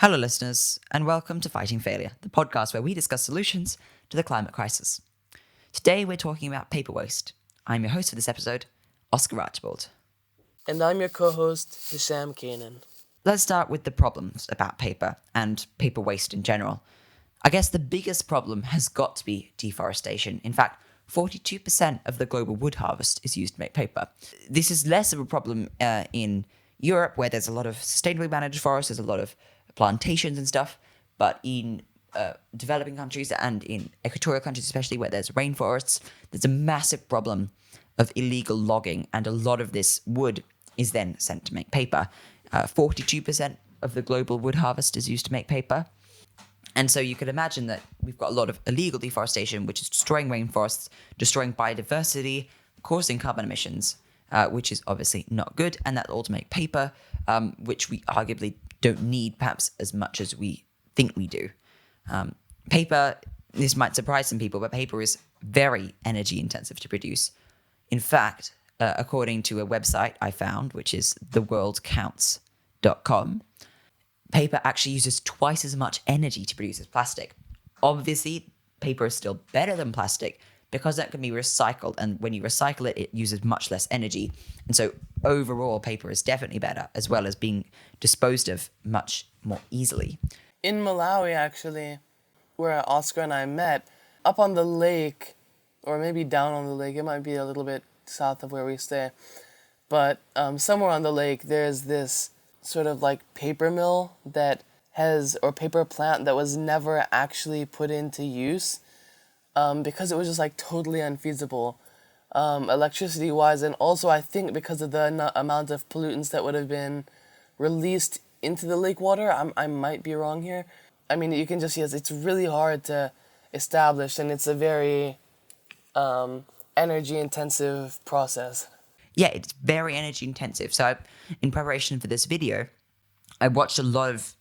Hello, listeners, and welcome to Fighting Failure, the podcast where we discuss solutions to the climate crisis. Today, we're talking about paper waste. I'm your host for this episode, Oscar Archibald. And I'm your co-host, Hisham, Kanaan. Let's start with the problems about paper and paper waste in general. I guess the biggest problem has got to be deforestation. In fact, 42% of the global wood harvest is used to make paper. This is less of a problem in Europe, where there's a lot of sustainably managed forests, there's a lot of plantations and stuff, but in developing countries and in equatorial countries especially, where there's rainforests, there's a massive problem of illegal logging, and a lot of this wood is then sent to make paper. 42% of the global wood harvest is used to make paper. And so you could imagine that we've got a lot of illegal deforestation, which is destroying rainforests, destroying biodiversity, causing carbon emissions, which is obviously not good. And that all to make paper, which we arguably don't need perhaps as much as we think we do. Paper, this might surprise some people, but paper is very energy intensive to produce. In fact, according to a website I found, which is theworldcounts.com, paper actually uses twice as much energy to produce as plastic. Obviously, paper is still better than plastic because that can be recycled, and when you recycle it, it uses much less energy. And so overall, paper is definitely better, as well as being disposed of much more easily. In Malawi, actually, where Oscar and I met, up on the lake, or maybe down on the lake, it might be a little bit south of where we stay, but somewhere on the lake, there's this sort of like paper mill or paper plant that was never actually put into use because it was just like totally unfeasible electricity wise, and also I think because of the amount of pollutants that would have been released into the lake water. I might be wrong here. I mean, you can just see it's really hard to establish, and it's a very energy intensive process. Yeah, it's very energy intensive. So in preparation for this video, I watched a lot of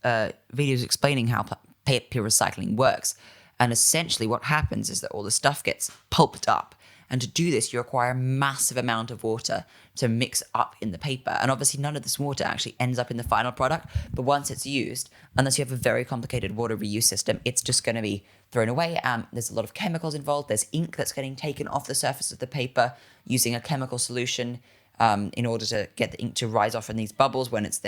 videos explaining how paper recycling works. And essentially what happens is that all the stuff gets pulped up. And to do this, you require a massive amount of water to mix up in the paper. And obviously none of this water actually ends up in the final product. But once it's used, unless you have a very complicated water reuse system, it's just going to be thrown away. There's a lot of chemicals involved. There's ink that's getting taken off the surface of the paper using a chemical solution in order to get the ink to rise off in these bubbles when it's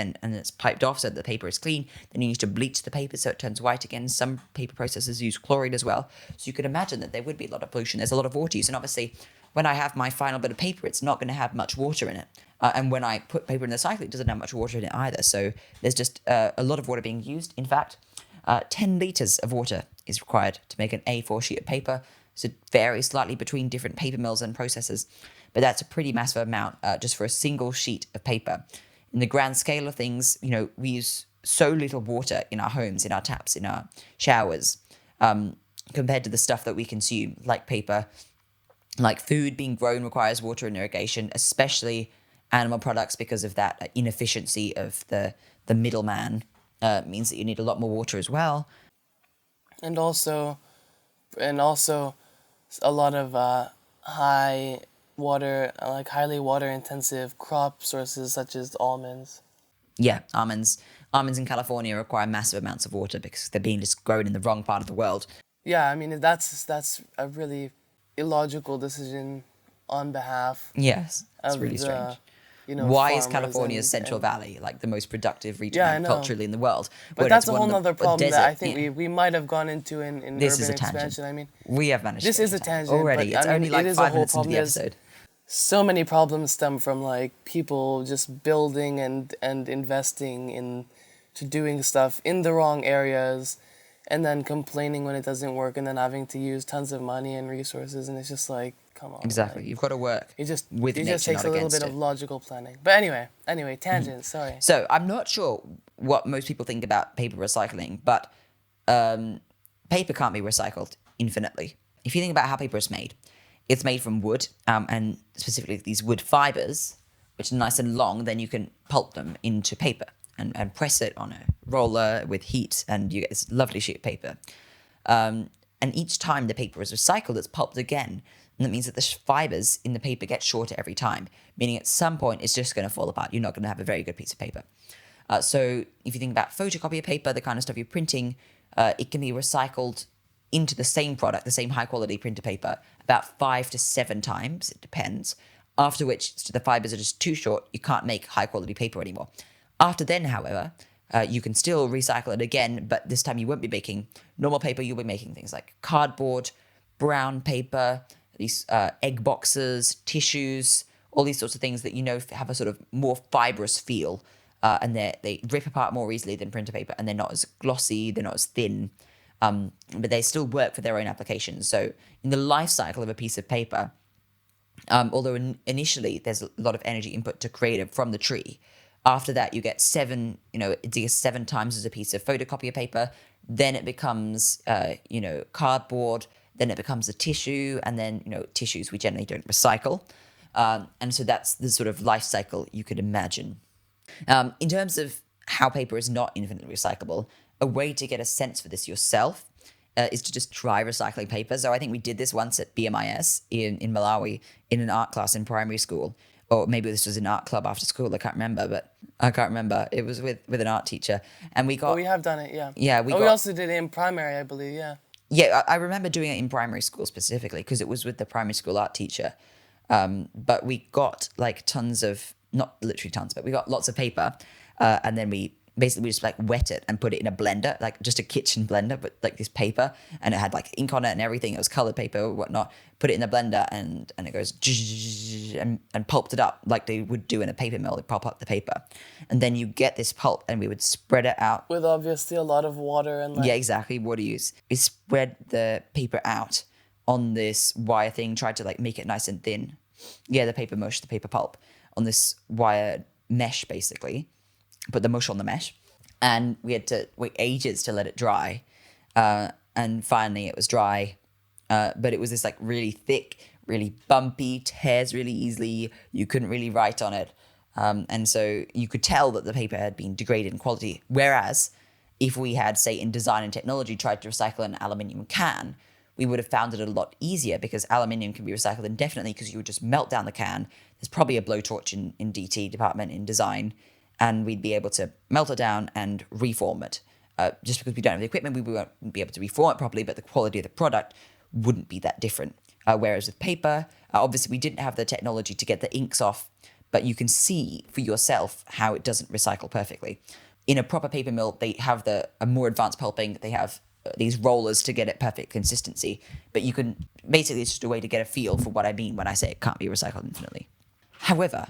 piped off so that the paper is clean. Then you need to bleach the paper so it turns white again. Some paper processors use chlorine as well. So you could imagine that there would be a lot of pollution. There's a lot of water use. And obviously, when I have my final bit of paper, it's not going to have much water in it. And when I put paper in the cycle, it doesn't have much water in it either. So there's just a lot of water being used. In fact, 10 litres of water is required to make an A4 sheet of paper. So it varies slightly between different paper mills and processors. But that's a pretty massive amount just for a single sheet of paper. In the grand scale of things, we use so little water in our homes, in our taps, in our showers, compared to the stuff that we consume, like paper. Like food being grown requires water and irrigation, especially animal products, because of that inefficiency of the middleman means that you need a lot more water as well. And also a lot of highly water intensive crop sources such as almonds. Yeah, almonds in California require massive amounts of water because they're being just grown in the wrong part of the world. Yeah, I mean that's a really illogical decision on behalf. Yes, it's really strange. Why is California's Central Valley like the most productive region agriculturally in the world? But that's a whole other problem that I think we might have gone into in urban expansion. I mean, we have managed. This is a tangent already. It's only like 5 minutes into the episode. So many problems stem from like people just building and investing into doing stuff in the wrong areas, and then complaining when it doesn't work, and then having to use tons of money and resources, and it's just like, come on. Exactly, you've got to work. It just takes a little bit of logical planning. But anyway, tangent. Sorry. So I'm not sure what most people think about paper recycling, but paper can't be recycled infinitely. If you think about how paper is made, it's made from wood, and specifically these wood fibers, which are nice and long. Then you can pulp them into paper and press it on a roller with heat, and you get this lovely sheet of paper. And each time the paper is recycled, it's pulped again. And that means that the fibers in the paper get shorter every time, meaning at some point it's just going to fall apart. You're not going to have a very good piece of paper. So if you think about photocopier paper, the kind of stuff you're printing, it can be recycled into the same product, the same high quality printer paper, about 5 to 7 times. It depends. After which the fibers are just too short. You can't make high quality paper anymore. After then, however, you can still recycle it again, but this time you won't be making normal paper. You'll be making things like cardboard, brown paper, these egg boxes, tissues, all these sorts of things that have a sort of more fibrous feel, and they rip apart more easily than printer paper, and they're not as glossy, they're not as thin, but they still work for their own applications. So in the life cycle of a piece of paper, although initially there's a lot of energy input to create it from the tree, after that you get 7 times as a piece of photocopier paper, then it becomes cardboard, then it becomes a tissue, and then tissues we generally don't recycle. And so that's the sort of life cycle you could imagine. In terms of how paper is not infinitely recyclable, a way to get a sense for this yourself is to just try recycling paper. So I think we did this once at BMIS in Malawi in an art class in primary school. Or maybe this was an art club after school. I can't remember. It was with an art teacher. And we got... we have done it, yeah. Yeah, we also did it in primary, I believe, yeah. Yeah, I remember doing it in primary school specifically because it was with the primary school art teacher. But we got like tons of, not literally tons, but we got lots of paper. And then we just like wet it and put it in a blender, like just a kitchen blender, but like this paper, and it had like ink on it and everything. It was colored paper or whatnot. Put it in the blender and it goes and pulped it up like they would do in a paper mill. They pulp up the paper, and then you get this pulp, and we would spread it out with obviously a lot of water and yeah, exactly, water use. We spread the paper out on this wire thing, tried to like make it nice and thin. Yeah, the paper mush, the paper pulp on this wire mesh basically. Put the mush on the mesh, and we had to wait ages to let it dry, and finally it was dry, but it was this like really thick, really bumpy, tears really easily. You couldn't really write on it, and so you could tell that the paper had been degraded in quality. Whereas if we had, say, in design and technology, tried to recycle an aluminium can, we would have found it a lot easier because aluminium can be recycled indefinitely because you would just melt down the can. There's probably a blowtorch in DT department in design, and we'd be able to melt it down and reform it. Just because we don't have the equipment, we won't be able to reform it properly, but the quality of the product wouldn't be that different. Whereas with paper, obviously we didn't have the technology to get the inks off, but you can see for yourself how it doesn't recycle perfectly. In a proper paper mill, they have a more advanced pulping. They have these rollers to get it perfect consistency. But you can, basically it's just a way to get a feel for what I mean when I say it can't be recycled infinitely. However,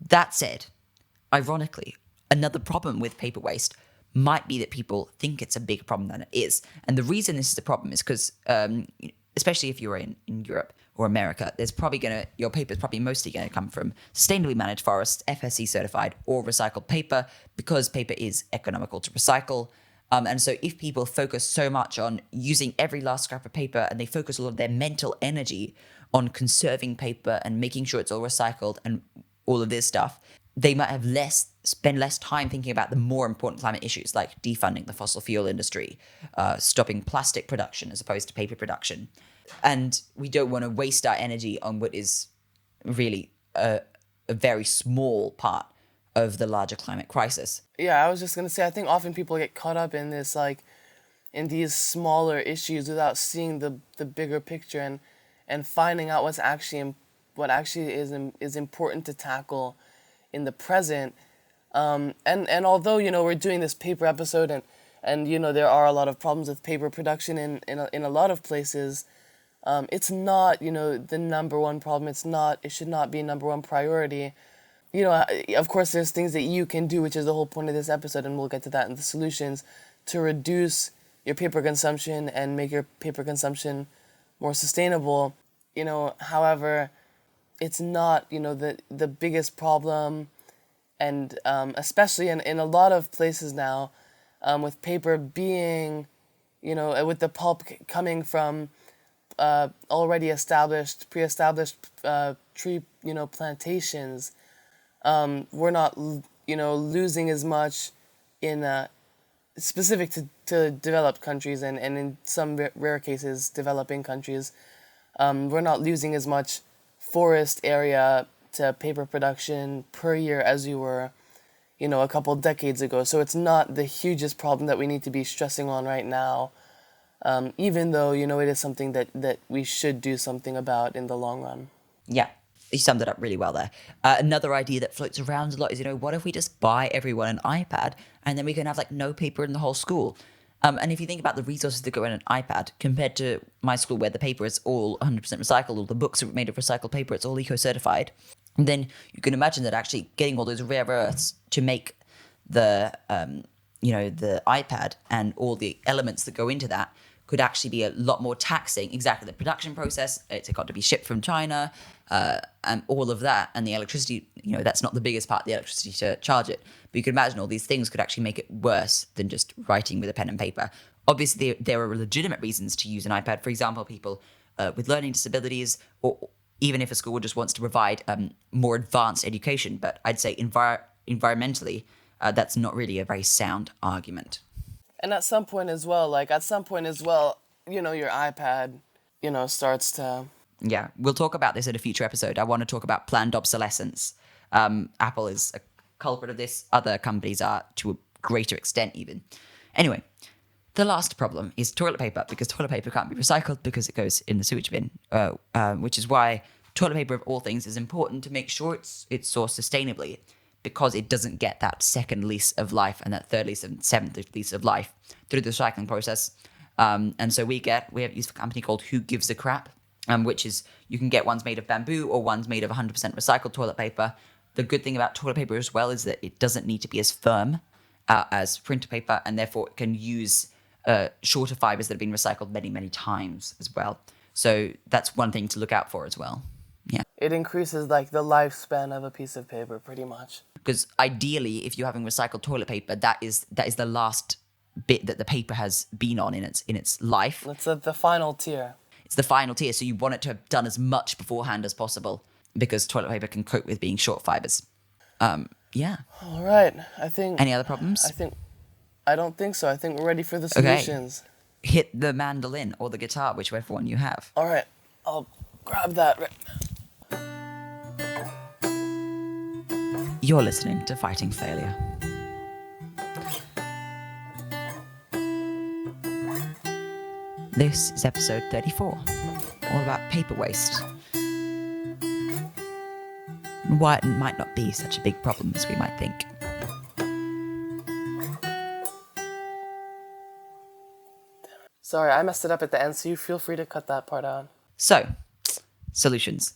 that said, ironically, another problem with paper waste might be that people think it's a bigger problem than it is. And the reason this is a problem is because, especially if you're in Europe or America, your paper is probably mostly going to come from sustainably managed forests, FSC certified, or recycled paper, because paper is economical to recycle. And so if people focus so much on using every last scrap of paper, and they focus a lot of their mental energy on conserving paper and making sure it's all recycled and all of this stuff, they might have spend less time thinking about the more important climate issues like defunding the fossil fuel industry, stopping plastic production as opposed to paper production. And we don't want to waste our energy on what is really a very small part of the larger climate crisis. Yeah, I was just going to say, I think often people get caught up in this, like, in these smaller issues without seeing the bigger picture and finding out what actually is important to tackle in the present. And although, we're doing this paper episode and there are a lot of problems with paper production in a lot of places, it's not, the number one problem. It should not be a number one priority. Of course, there's things that you can do, which is the whole point of this episode, and we'll get to that in the solutions, to reduce your paper consumption and make your paper consumption more sustainable. However, it's not, the biggest problem, and especially in a lot of places now, with paper being, with the pulp coming from already pre-established tree, plantations, we're not, losing as much in specific to developed countries and in some rare cases developing countries. We're not losing as much forest area to paper production per year as we were, a couple decades ago. So it's not the hugest problem that we need to be stressing on right now, even though, it is something that we should do something about in the long run. Yeah, you summed it up really well there. Another idea that floats around a lot is, what if we just buy everyone an iPad and then we can have like no paper in the whole school? And if you think about the resources that go in an iPad compared to my school where the paper is all 100% recycled, all the books are made of recycled paper, it's all eco-certified, then you can imagine that actually getting all those rare earths to make the, the iPad and all the elements that go into that could actually be a lot more taxing. Exactly, the production process, it's got to be shipped from China, and all of that, and the electricity, that's not the biggest part, the electricity to charge it. But you could imagine all these things could actually make it worse than just writing with a pen and paper. Obviously, there are legitimate reasons to use an iPad. For example, people with learning disabilities, or even if a school just wants to provide more advanced education. But I'd say environmentally, that's not really a very sound argument. And at some point as well, your iPad, starts to... Yeah, we'll talk about this in a future episode. I want to talk about planned obsolescence. Apple is a culprit of this. Other companies are to a greater extent even. Anyway, the last problem is toilet paper, because toilet paper can't be recycled because it goes in the sewage bin, which is why toilet paper of all things is important to make sure it's sourced sustainably, because it doesn't get that second lease of life and that third lease and seventh lease of life through the recycling process. And so we have used a company called Who Gives a Crap, which is you can get ones made of bamboo or ones made of 100% recycled toilet paper. The good thing about toilet paper as well is that it doesn't need to be as firm as printer paper, and therefore it can use shorter fibers that have been recycled many, many times as well. So that's one thing to look out for as well. Yeah. It increases like the lifespan of a piece of paper pretty much. Because ideally, if you're having recycled toilet paper, that is the last bit that the paper has been on in its life. It's the final tier. It's the final tier, so you want it to have done as much beforehand as possible, because toilet paper can cope with being short fibers. Yeah. All right. I think... Any other problems? I don't think so. I think we're ready for the solutions. Okay. Hit the mandolin or the guitar, whichever one you have. All right. I'll grab that right now. You're listening to Fighting Failure. This is episode 34, all about paper waste. And why it might not be such a big problem as we might think. Sorry, I messed it up at the end, so you feel free to cut that part out. So, solutions.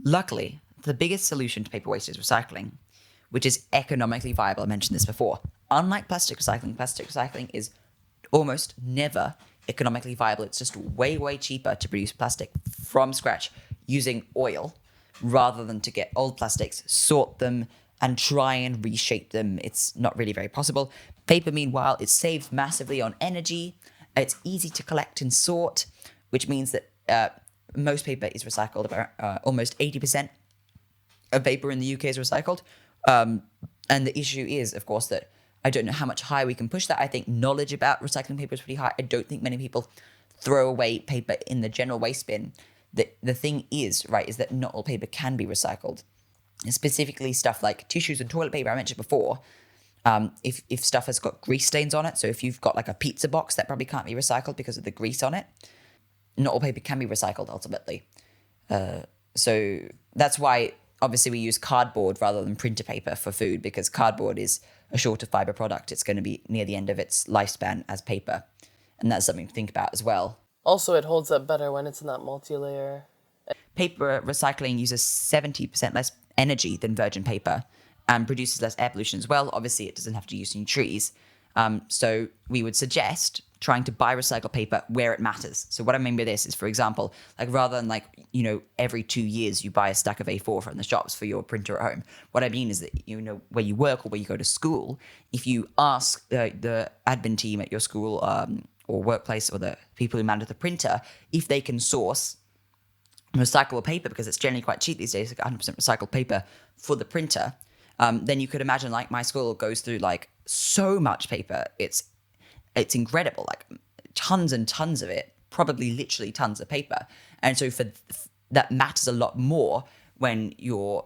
Luckily, the biggest solution to paper waste is recycling, which is economically viable. I mentioned this before. Unlike plastic recycling is almost never economically viable. It's just way, way cheaper to produce plastic from scratch using oil rather than to get old plastics, sort them, and try and reshape them. It's not really very possible. Paper, meanwhile, it saves massively on energy. It's easy to collect and sort, which means that most paper is recycled. About almost 80% of paper in the UK is recycled. And the issue is, of course, that I don't know how much higher we can push that. I think knowledge about recycling paper is pretty high. I don't think many people throw away paper in the general waste bin. The thing is, right, is that not all paper can be recycled. And specifically stuff like tissues and toilet paper I mentioned before. If stuff has got grease stains on it, so if you've got like a pizza box, that probably can't be recycled because of the grease on it. Not all paper can be recycled ultimately. So that's why obviously we use cardboard rather than printer paper for food, because cardboard is a shorter fiber product. It's going to be near the end of its lifespan as paper. And that's something to think about as well. Also, it holds up better when it's not multi-layer. Paper recycling uses 70% less energy than virgin paper and produces less air pollution as well. Obviously, it doesn't have to use any trees. So we would suggest trying to buy recycled paper where it matters. So what I mean by this is, for example, like rather than every 2 years you buy a stack of A4 from the shops for your printer at home. What I mean is that, where you work or where you go to school, if you ask the admin team at your school or workplace or the people who manage the printer, if they can source recyclable paper, because it's generally quite cheap these days, like 100% recycled paper for the printer, then you could imagine like my school goes through like so much paper. It's incredible, like tons and tons of it, probably literally tons of paper. And so that matters a lot more when your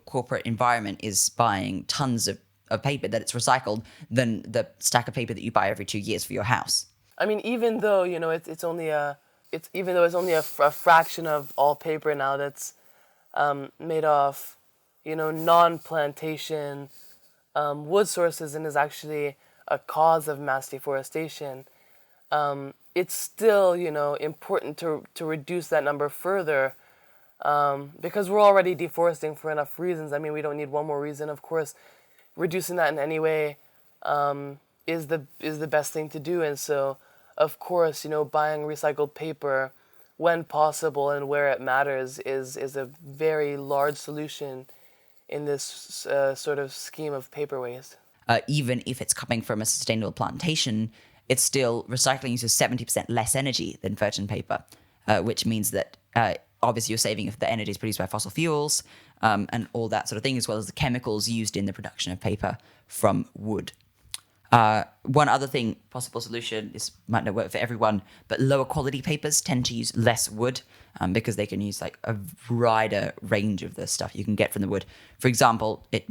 corporate environment is buying tons of of paper that it's recycled than the stack of paper that you buy every 2 years for your house. I mean, even though it's only a fraction of all paper now that's made off non-plantation wood sources and is actually a cause of mass deforestation. It's still important to reduce that number further. Because we're already deforesting for enough reasons. I mean, we don't need one more reason. Of course, reducing that in any way is the best thing to do. And so, of course, buying recycled paper when possible and where it matters is a very large solution in this sort of scheme of paper waste. Even if it's coming from a sustainable plantation, it's still recycling uses 70% less energy than virgin paper, which means that obviously you're saving if the energy is produced by fossil fuels and all that sort of thing, as well as the chemicals used in the production of paper from wood. One other thing, possible solution, this might not work for everyone, but lower quality papers tend to use less wood because they can use like a wider range of the stuff you can get from the wood. For example, it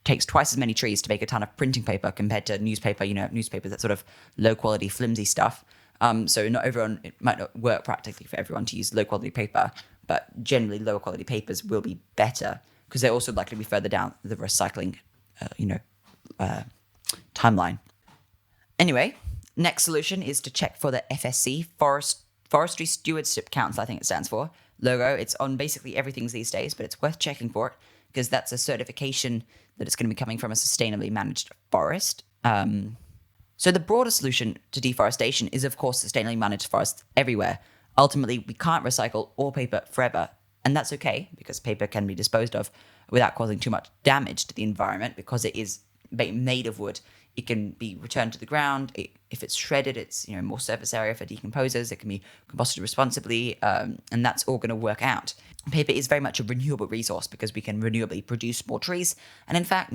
takes twice as many trees to make a ton of printing paper compared to newspaper, newspaper, that sort of low quality, flimsy stuff. So it might not work practically for everyone to use low quality paper, but generally lower quality papers will be better because they're also likely to be further down the recycling, timeline. Anyway, next solution is to check for the FSC, Forestry Stewardship Council, I think it stands for, logo. It's on basically everything these days, but it's worth checking for it because that's a certification that it's going to be coming from a sustainably managed forest. So the broader solution to deforestation is, of course, sustainably managed forests everywhere. Ultimately, we can't recycle all paper forever, and that's okay because paper can be disposed of without causing too much damage to the environment because it is made of wood. It can be returned to the ground. If it's shredded, it's more surface area for decomposers. It can be composted responsibly, and that's all going to work out. Paper is very much a renewable resource because we can renewably produce more trees. And in fact,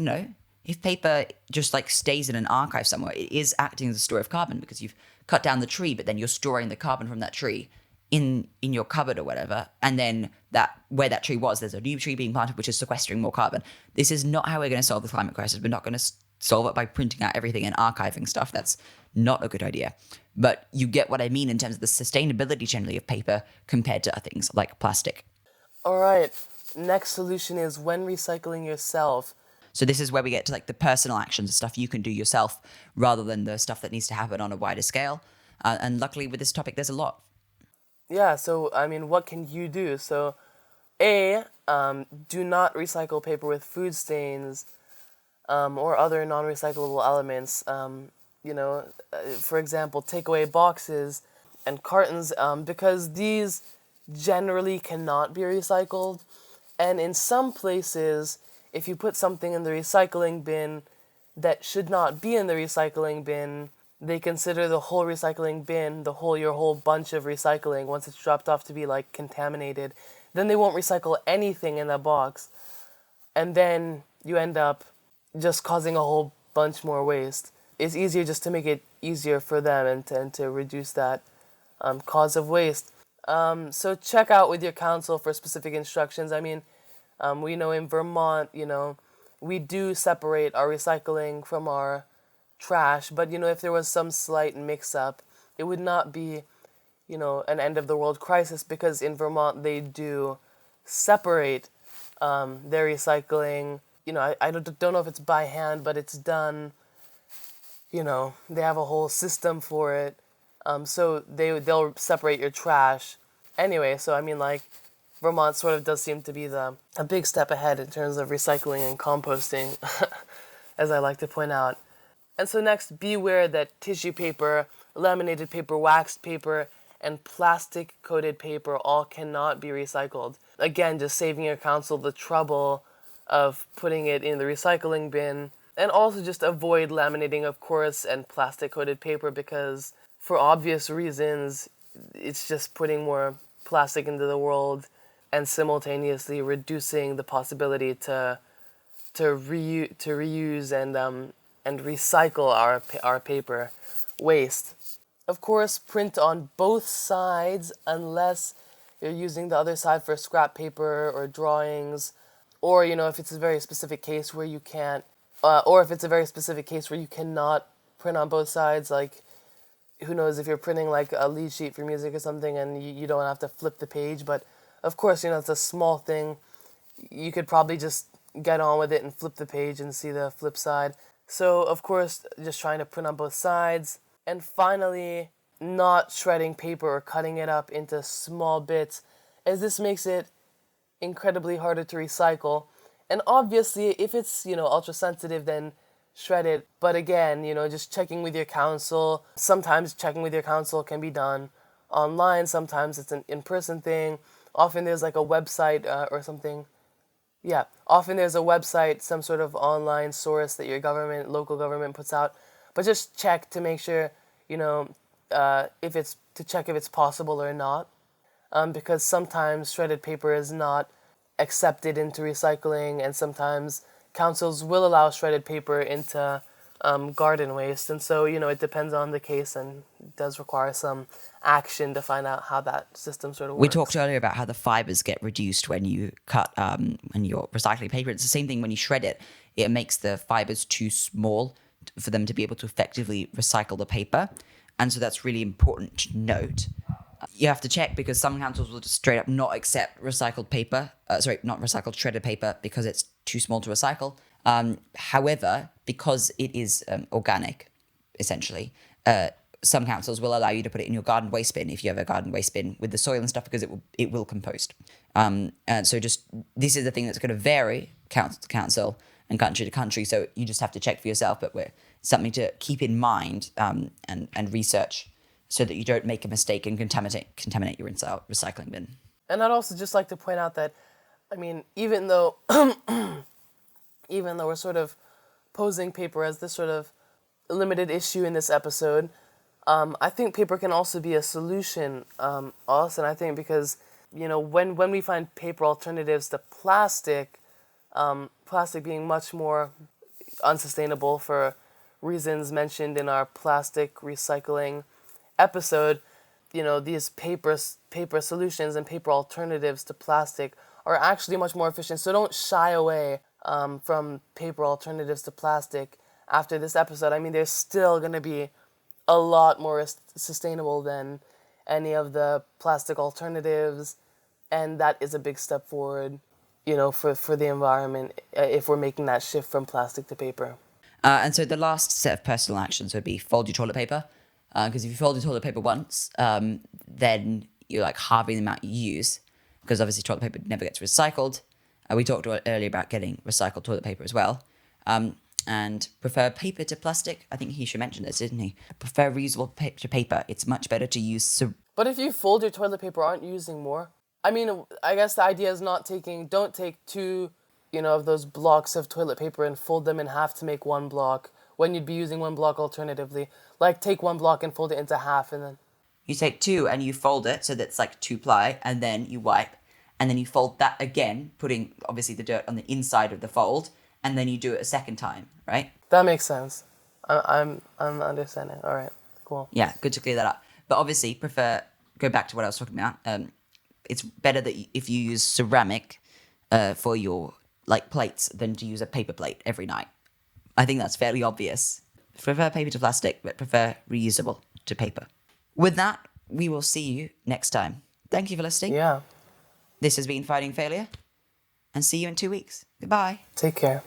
if paper just like stays in an archive somewhere, it is acting as a store of carbon because you've cut down the tree, but then you're storing the carbon from that tree in your cupboard or whatever. And then where that tree was, there's a new tree being planted, which is sequestering more carbon. This is not how we're going to solve the climate crisis. We're not going to solve it by printing out everything and archiving stuff. That's not a good idea. But you get what I mean in terms of the sustainability generally of paper compared to things like plastic. All right. Next solution is when recycling yourself. So this is where we get to like the personal actions, the stuff you can do yourself rather than the stuff that needs to happen on a wider scale. And luckily with this topic, there's a lot. Yeah, so, I mean, what can you do? So, do not recycle paper with food stains or other non-recyclable elements. For example, takeaway boxes and cartons because these generally cannot be recycled. And in some places, if you put something in the recycling bin that should not be in the recycling bin, they consider the whole recycling bin, your whole bunch of recycling, once it's dropped off, to be like contaminated. Then they won't recycle anything in that box. And then you end up just causing a whole bunch more waste. It's easier just to make it easier for them and to reduce that cause of waste. So check out with your council for specific instructions. I mean, we know in Vermont, we do separate our recycling from our trash, but if there was some slight mix-up, it would not be, an end-of-the-world crisis because in Vermont they do separate their recycling. I don't know if it's by hand, but it's done. They have a whole system for it. So they'll separate your trash. Anyway, so I mean, like, Vermont sort of does seem to be a big step ahead in terms of recycling and composting, as I like to point out. And so next, beware that tissue paper, laminated paper, waxed paper, and plastic-coated paper all cannot be recycled. Again, just saving your council the trouble of putting it in the recycling bin. And also just avoid laminating, of course, and plastic-coated paper because, for obvious reasons, it's just putting more plastic into the world and simultaneously reducing the possibility to reuse and recycle our paper waste. Of course, print on both sides unless you're using the other side for scrap paper or drawings, or if it's a very specific case where you can't or if it's a very specific case where you cannot print on both sides, like who knows if you're printing like a lead sheet for music or something and you don't have to flip the page, but of course, it's a small thing. You could probably just get on with it and flip the page and see the flip side. So, of course, just trying to print on both sides. And finally, not shredding paper or cutting it up into small bits, as this makes it incredibly harder to recycle. And obviously, if it's, ultra sensitive, then shred it. But again, just checking with your counsel. Sometimes checking with your counsel can be done online. Sometimes it's an in-person thing. Often there's like a website or something. Yeah, often there's a website, some sort of online source that your local government puts out. But just check to make sure, if it's possible or not. Because sometimes shredded paper is not accepted into recycling, and sometimes councils will allow shredded paper into garden waste. And so, it depends on the case and does require some action to find out how that system sort of works. We talked earlier about how the fibers get reduced when you cut, when you're recycling paper. It's the same thing when you shred it. It makes the fibers too small for them to be able to effectively recycle the paper. And so that's really important to note. You have to check because some councils will just straight up not accept recycled paper. Not recycled shredded paper because it's too small to recycle. However, because it is organic, essentially, some councils will allow you to put it in your garden waste bin if you have a garden waste bin with the soil and stuff because it will compost. And so this is the thing that's going to vary council to council and country to country. So you just have to check for yourself, but something to keep in mind and research so that you don't make a mistake and contaminate your recycling bin. And I'd also just like to point out that, even though we're sort of posing paper as this sort of limited issue in this episode, I think paper can also be a solution, also. And I think because, when we find paper alternatives to plastic, plastic being much more unsustainable for reasons mentioned in our plastic recycling episode, these paper solutions and paper alternatives to plastic are actually much more efficient. So don't shy away from paper alternatives to plastic after this episode. They're still going to be a lot more sustainable than any of the plastic alternatives, and that is a big step forward, for the environment if we're making that shift from plastic to paper. And so the last set of personal actions would be fold your toilet paper. Because if you fold your toilet paper once, then you're like halving the amount you use, because obviously toilet paper never gets recycled. We talked earlier about getting recycled toilet paper as well. And prefer paper to plastic. I think Hisham mentioned this, didn't he? Prefer reusable to paper. It's much better to use. But if you fold your toilet paper, aren't you using more? I guess the idea is don't take two, of those blocks of toilet paper and fold them in half to make one block, when you'd be using one block alternatively. Like, take one block and fold it into half, and then... You take two and you fold it so that's like 2-ply, and then you wipe, and then you fold that again, putting, obviously, the dirt on the inside of the fold, and then you do it a second time, right? That makes sense. I'm understanding. All right, cool. Yeah, good to clear that up. But obviously, go back to what I was talking about. It's better that if you use ceramic for your, plates than to use a paper plate every night. I think that's fairly obvious. Prefer paper to plastic, but prefer reusable to paper. With that, we will see you next time. Thank you for listening. Yeah. This has been Fighting Failure, and see you in 2 weeks. Goodbye. Take care.